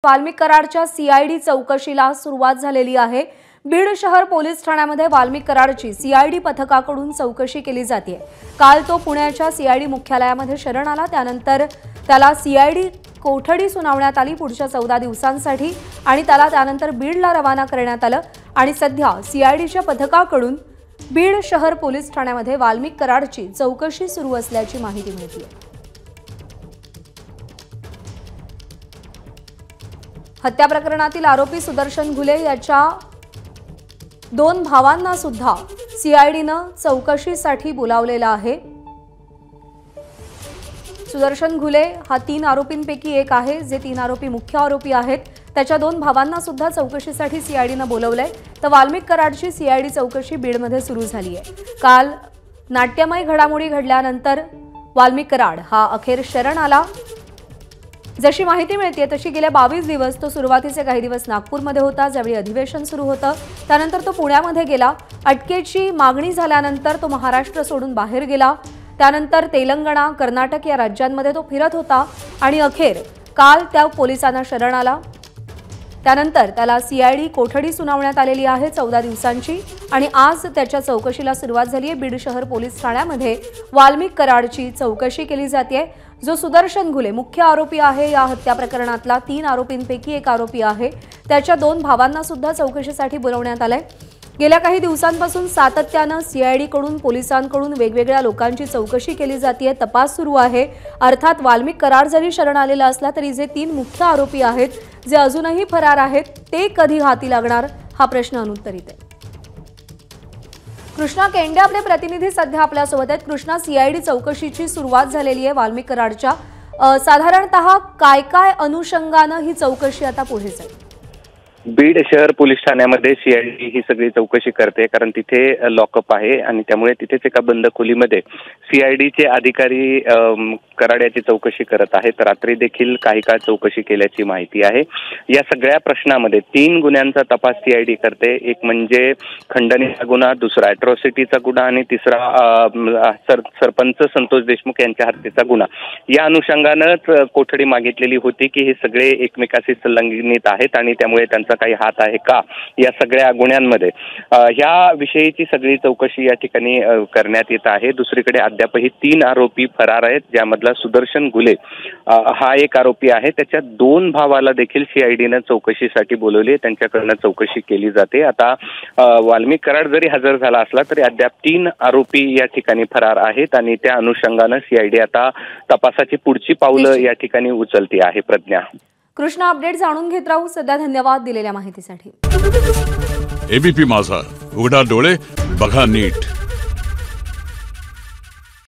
वाल्मिक कराडच्या सीआयडी चौकशीला सुरुवात झालेली आहे। बीड शहर पोलीस ठाण्यामध्ये वाल्मिक कराडची सीआयडी पथकाकडून चौकशी केली जाते। काल तो पुण्याच्या सीआयडी मुख्यालयामध्ये शरण आला, त्यानंतर त्याला सीआयडी कोठडी सुनावण्यात आली पुढच्या 14 दिवसांसाठी आणि त्याला त्यानंतर बीडला रवाना करण्यात आलं आणि सध्या सीआयडीच्या पथकाकडून बीड शहर पोलीस ठाण्यामध्ये वाल्मिक कराडची चौकशी सुरू असल्याची माहिती मिळते। हत्या प्रकरणातील आरोपी सुदर्शन घुले याच्या 2 भावांना सुद्धा सीआयडीने चौकशीसाठी बोलावलेला आहे। सुदर्शन घुले हा 3 आरोपींपैकी एक आहे, जे 3 आरोपी मुख्य आरोपी आहेत। त्याच्या 2 भावांना सुद्धा चौकशीसाठी सीआयडीने बोलावलंय। तर वाल्मिक कराडची सीआयडी चौकशी बीडमध्ये सुरू झाली आहे। काल नाट्यमय घडामोडी घडल्यानंतर वाल्मिक कराड हा अखेर शरण आला। जशी माहिती मिळते तशी गेल्या 22 दिवस तो सुरुवातीचे काही दिवस नागपूरमध्ये होता, ज्यावेळी अधिवेशन सुरू होतं। त्यानंतर तो पुण्यामध्ये गेला। अटकेची मागणी झाल्यानंतर तो महाराष्ट्र सोडून बाहेर गेला। त्यानंतर तेलंगणा, कर्नाटक या राज्यांमध्ये तो फिरत होता आणि अखेर काल त्या पोलिसांना शरण आला। त्यानंतर त्याला सीआयडी कोठडी सुनावण्यात आलेली आहे 14 दिवसांची आणि आज त्याच्या चौकशीला सुरुवात झाली आहे। बीड शहर पोलीस ठाण्यामध्ये वाल्मिक कराडची चौकशी केली जाते। जो सुदर्शन घुले मुख्य आरोपी आहे या हत्या प्रकरणातला 3 आरोपींपैकी एक आरोपी आहे, त्याच्या 2 भावांना सुद्धा चौकशीसाठी बोलावण्यात आलंय। गेल्या काही दिवसांपासून सातत्याने सीआयडीकडून पोलिसांकडून वेगवेगळ्या लोकांची चौकशी केली जाते, तपास सुरू आहे। अर्थात वाल्मिक कराड जरी शरण आलेला असला तरी जे 3 मुख्य आरोपी आहेत, जे अजूनही फरार आहेत, ते कधी हाती लागणार हा प्रश्न अनुत्तरित आहे। कृष्णा केंडे आपले प्रतिनिधी सध्या आपल्या सोबत आहेत। कृष्णा, सीआयडी चौकशीची सुरुवात झालेली आहे वाल्मिक कराडच्या, साधारणतः काय काय अनुषंगाने ही चौकशी आता पुढे जाईल? बीड शहर पोलीस ठाण्यामध्ये सीआयडी ही सगळी चौकशी करते, कारण तिथे लॉकअप आहे आणि त्यामुळे तिथेच एका बंद खोलीमध्ये सीआयडीचे अधिकारी कराड्याची चौकशी करत आहेत। रात्री देखील काही काळ चौकशी केल्याची माहिती आहे। या सगळ्या प्रश्नामध्ये 3 गुन्ह्यांचा तपास सीआयडी करते। एक म्हणजे खंडणीचा गुन्हा, दुसरा अॅट्रॉसिटीचा गुन्हा आणि तिसरा सरपंच संतोष देशमुख यांच्या हत्येचा गुन्हा। या अनुषंगानेच कोठडी मागितलेली होती की हे सगळे एकमेकाशी संलग्नित आहेत आणि त्यामुळे त्यांचा काही हात आहे का या सगळ्या गुन्ह्यांमध्ये, ह्या विषयीची सगळी चौकशी या ठिकाणी करण्यात येत आहे। दुसरीकडे अद्यापही 3 आरोपी फरार आहेत, ज्यामधला सुदर्शन घुले हा एक आरोपी आहे। त्याच्या 2 भावाला देखील सीआयडीने चौकशीसाठी बोलवले, त्यांच्याकडनं चौकशी केली जाते। आता वाल्मिक कराड जरी हजर झाला असला तरी अद्याप 3 आरोपी या ठिकाणी फरार आहेत आणि त्या अनुषंगाने सीआयडी आता तपासाची पुढची पावलं या ठिकाणी उचलते आहे। प्रज्ञा, कृष्णा, अपडेट जाणून घेत राहू। सध्या धन्यवाद दिलेल्या माहितीसाठी। एबीपी माझा, उघडा डोळे बघा नीट।